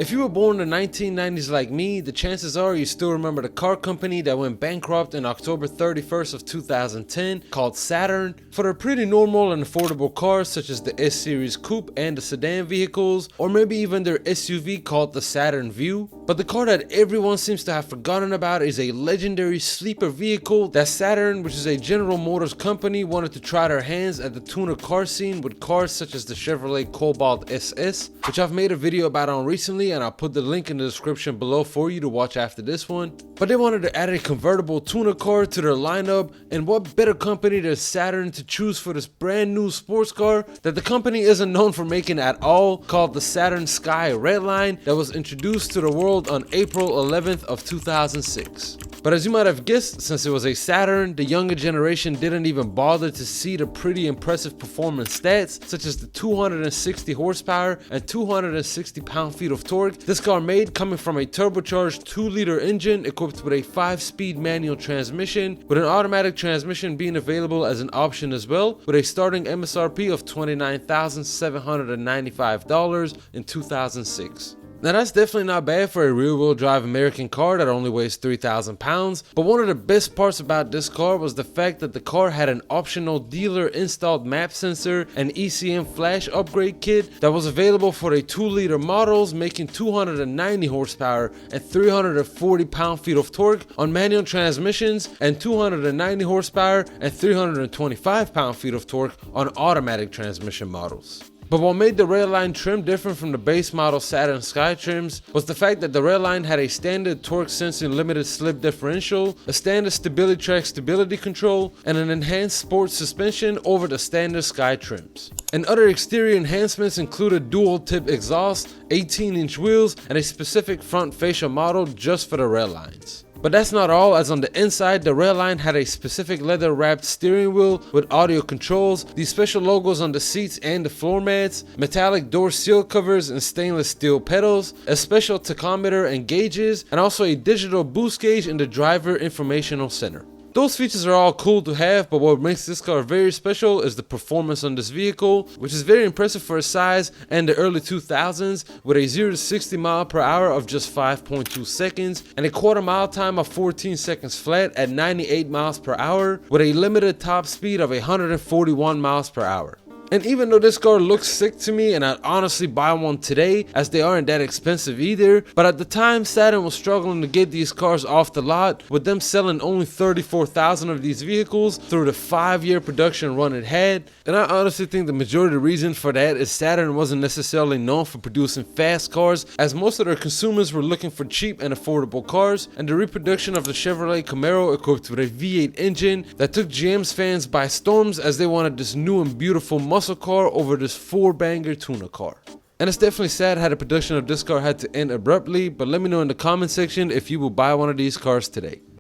If you were born in the 1990s like me, the chances are you still remember the car company that went bankrupt in October 31st of 2010 called Saturn for their pretty normal and affordable cars such as the S-Series Coupe and the sedan vehicles, or maybe even their SUV called the Saturn Vue. But the car that everyone seems to have forgotten about is a legendary sleeper vehicle that Saturn, which is a General Motors company, wanted to try their hands at the tuner car scene with cars such as the Chevrolet Cobalt SS, which I've made a video about on recently, and I'll put the link in the description below for you to watch after this one. But they wanted to add a convertible tuner car to their lineup, and what better company than Saturn to choose for this brand new sports car that the company isn't known for making at all, called the Saturn Sky Redline, that was introduced to the world on April 11th of 2006. But as you might have guessed, since it was a Saturn, the younger generation didn't even bother to see the pretty impressive performance stats, such as the 260 horsepower and 260 pound-feet of torque this car made, coming from a turbocharged 2-liter engine equipped with a 5-speed manual transmission, with an automatic transmission being available as an option as well, with a starting MSRP of $29,795 in 2006. Now that's definitely not bad for a rear-wheel drive American car that only weighs 3,000 pounds, but one of the best parts about this car was the fact that the car had an optional dealer installed map sensor and ECM flash upgrade kit that was available for the 2-liter models, making 290 horsepower and 340 pound-feet of torque on manual transmissions and 290 horsepower and 325 pound-feet of torque on automatic transmission models. But what made the Redline trim different from the base model Saturn Sky trims was the fact that the Redline had a standard torque sensing limited slip differential, a standard stability track stability control, and an enhanced sports suspension over the standard Sky trims. And other exterior enhancements included dual tip exhaust, 18-inch wheels, and a specific front fascia model just for the Redlines. But that's not all, as on the inside, the Redline had a specific leather wrapped steering wheel with audio controls, these special logos on the seats and the floor mats, metallic door seal covers and stainless steel pedals, a special tachometer and gauges, and also a digital boost gauge in the driver informational center. Those features are all cool to have, but what makes this car very special is the performance on this vehicle, which is very impressive for its size and the early 2000s, with a 0 to 60 mile per hour of just 5.2 seconds and a quarter mile time of 14 seconds flat at 98 miles per hour, with a limited top speed of 141 miles per hour. And even though this car looks sick to me and I'd honestly buy one today, as they aren't that expensive either, but at the time Saturn was struggling to get these cars off the lot, with them selling only 34,000 of these vehicles through the 5-year production run it had. And I honestly think the majority of the reason for that is Saturn wasn't necessarily known for producing fast cars, as most of their consumers were looking for cheap and affordable cars, and the reproduction of the Chevrolet Camaro equipped with a V8 engine that took GM's fans by storms, as they wanted this new and beautiful muscle car over this 4-banger tuner car. And it's definitely sad how the production of this car had to end abruptly, but let me know in the comment section if you will buy one of these cars today.